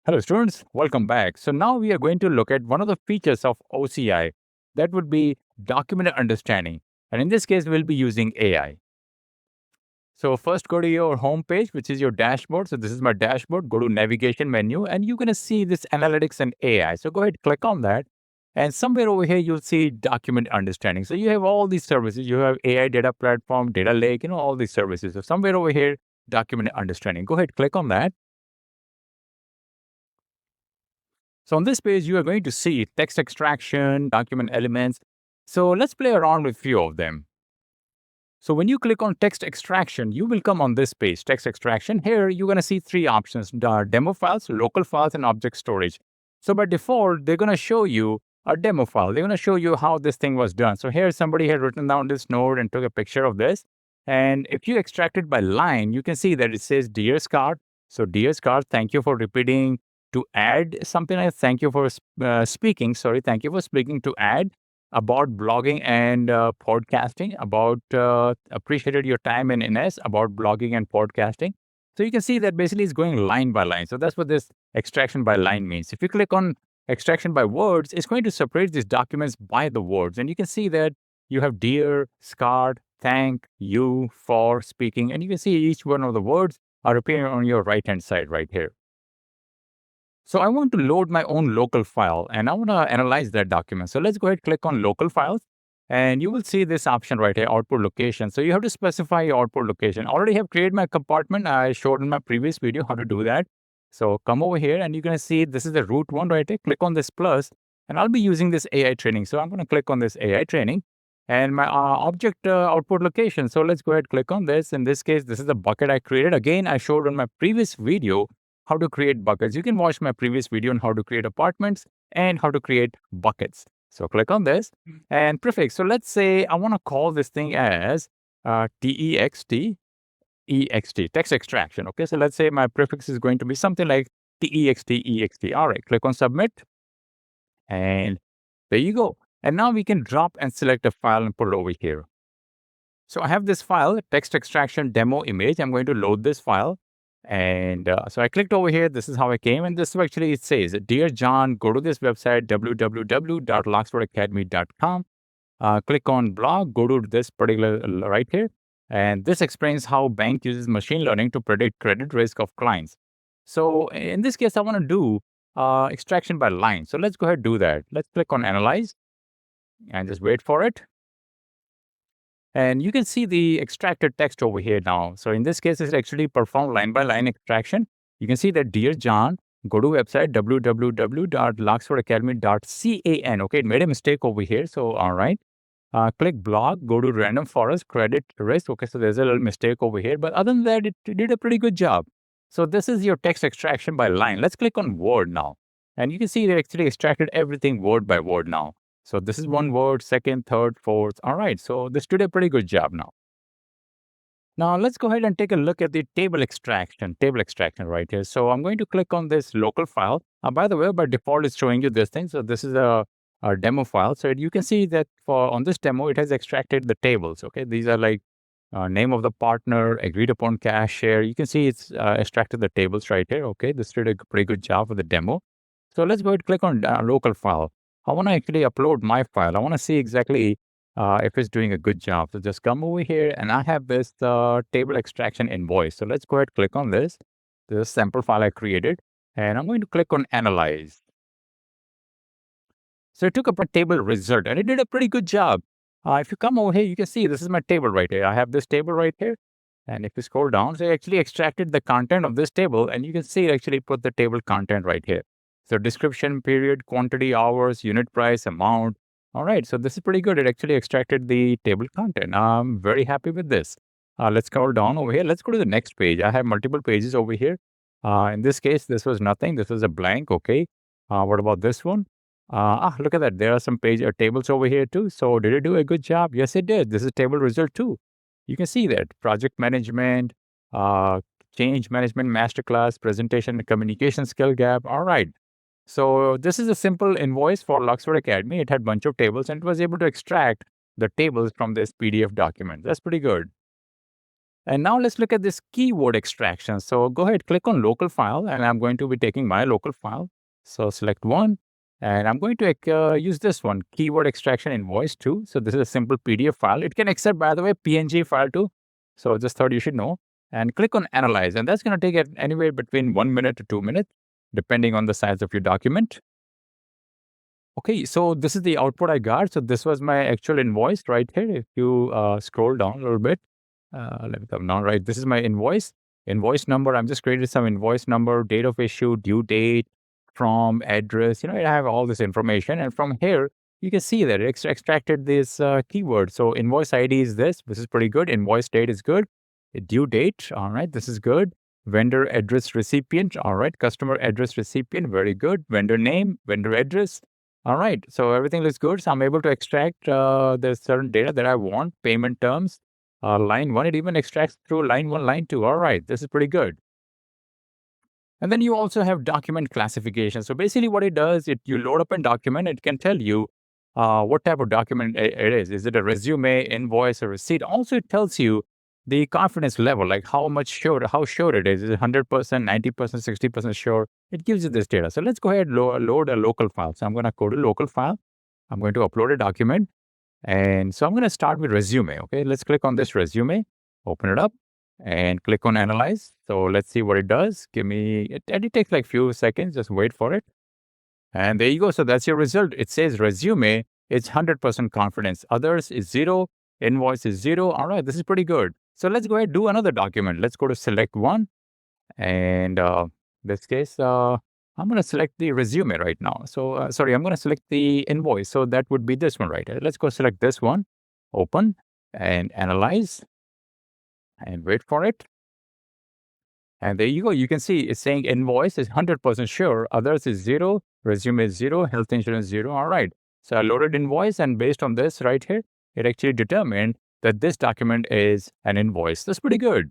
Hello, students. Welcome back. So now we are going to look at one of the features of OCI that would be document understanding. And in this case, we'll be using AI. So first go to your home page, which is your dashboard. So this is my dashboard. Go to navigation menu and you're going to see this analytics and AI. So go ahead, click on that. And somewhere over here, you'll see document understanding. So you have all these services. You have AI data platform, data lake, all these services. So somewhere over here, document understanding. Go ahead, click on that. So on this page, you are going to see text extraction, document elements. So let's play around with few of them. So when you click on text extraction, you will come on this page, text extraction. Here, you're going to see three options, demo files, local files, and object storage. So by default, they're going to show you a demo file. They're going to show you how this thing was done. So here, somebody had written down this node and took a picture of this. And if you extract it by line, you can see that it says, Dear Scott. So Dear Scott, thank you for repeating to add something like thank you for speaking. Sorry, thank you for speaking to add about blogging and podcasting, about appreciated your time in NS, about blogging and podcasting. So you can see that basically it's going line by line. So that's what this extraction by line means. If you click on extraction by words, it's going to separate these documents by the words. And you can see that you have dear, Scott, thank you for speaking. And you can see each one of the words are appearing on your right-hand side right here. So I want to load my own local file and I want to analyze that document. So let's go ahead, click on local files and you will see this option right here, output location. So you have to specify your output location. I already have created my compartment. I showed in my previous video how to do that. So come over here and you're going to see this is the root one right here. Click on this plus and I'll be using this AI training. So I'm going to click on this AI training and my object output location. So let's go ahead, click on this. In this case, this is the bucket I created. Again, I showed in my previous video how to create buckets. You can watch my previous video on how to create apartments and how to create buckets. So click on this and prefix. So let's say I want to call this thing as TEXT, text extraction. Okay, so let's say my prefix is going to be something like TEXT. All right, click on submit. And there you go. And now we can drop and select a file and put it over here. So I have this file, text extraction demo image. I'm going to load this file. And so I clicked over here. This is how I came. And this actually it says, Dear John, go to this website, www.locksfordacademy.com. Click on blog, go to this particular right here. And this explains how bank uses machine learning to predict credit risk of clients. So in this case, I want to do extraction by line. So let's go ahead and do that. Let's click on analyze and just wait for it. And you can see the extracted text over here now. So in this case, it's actually performed line by line extraction. You can see that Dear John, go to website www.locksfordacademy.can. Okay, it made a mistake over here. So all right. Click blog, go to random forest, credit risk. Okay, so there's a little mistake over here. But other than that, it did a pretty good job. So this is your text extraction by line. Let's click on word now. And you can see they actually extracted everything word by word now. So this is one word, second, third, fourth. All right, so this did a pretty good job now. Now let's go ahead and take a look at the table extraction right here. So I'm going to click on this local file. By the way, by default, it's showing you this thing. So this is a demo file. So you can see that on this demo, it has extracted the tables. Okay, these are like name of the partner, agreed upon cash share. You can see it's extracted the tables right here. Okay, this did a pretty good job for the demo. So let's go ahead and click on local file. I want to actually upload my file. I want to see exactly if it's doing a good job. So just come over here and I have this table extraction invoice. So let's go ahead and click on this. This is a sample file I created. And I'm going to click on analyze. So it took up a table result and it did a pretty good job. If you come over here, you can see this is my table right here. I have this table right here. And if you scroll down, so I actually extracted the content of this table and you can see it actually put the table content right here. So description, period, quantity, hours, unit price, amount. All right, so this is pretty good. It actually extracted the table content. I'm very happy with this. Let's scroll down over here. Let's go to the next page. I have multiple pages over here. In this case, this was nothing. This was a blank, okay. What about this one? Look at that. There are some tables over here too. So did it do a good job? Yes, it did. This is table result too. You can see that project management, change management masterclass, presentation and communication skill gap. All right. So this is a simple invoice for Luxford Academy. It had a bunch of tables and it was able to extract the tables from this PDF document. That's pretty good. And now let's look at this keyword extraction. So go ahead, click on local file, and I'm going to be taking my local file. So select one, and I'm going to use this one, keyword extraction invoice 2. So this is a simple PDF file. It can accept, by the way, PNG file too. So just thought you should know. And click on analyze, and that's going to take it anywhere between 1 minute to 2 minutes, depending on the size of your document. Okay, so this is the output I got. So this was my actual invoice right here. If you scroll down a little bit, let me come down, right? This is my invoice number. I'm just created some invoice number, date of issue, due date, from, address. I have all this information. And from here, you can see that it extracted this keyword. So invoice ID is this. This is pretty good. Invoice date is good. Due date, all right, this is good. Vendor address recipient, all right. Customer address recipient, very good. Vendor name, vendor address. All right, so everything looks good. So I'm able to extract the certain data that I want, payment terms, line 1, it even extracts through line 1, line 2. All right, this is pretty good. And then you also have document classification. So basically what it does, you load up a document, it can tell you what type of document it is. Is it a resume, invoice, or receipt? Also, it tells you the confidence level, like how sure it is. Is it 100%, 90%, 60% sure? It gives you this data. So let's go ahead and load a local file. So I'm going to go to local file. I'm going to upload a document. And so I'm going to start with resume. Okay, let's click on this resume, open it up, and click on analyze. So let's see what it does. It takes like few seconds, just wait for it. And there you go. So that's your result. It says resume, it's 100% confidence. Others is 0, invoice is 0. All right, this is pretty good. So let's go ahead and do another document. Let's go to select one. And this case, I'm going to select the resume right now. So, sorry, I'm going to select the invoice. So that would be this one, right? Let's go select this one, open and analyze and wait for it. And there you go. You can see it's saying invoice is 100% sure. Others is 0, resume is 0, health insurance 0. All right. So I loaded invoice, and based on this right here, it actually determined that this document is an invoice. That's pretty good.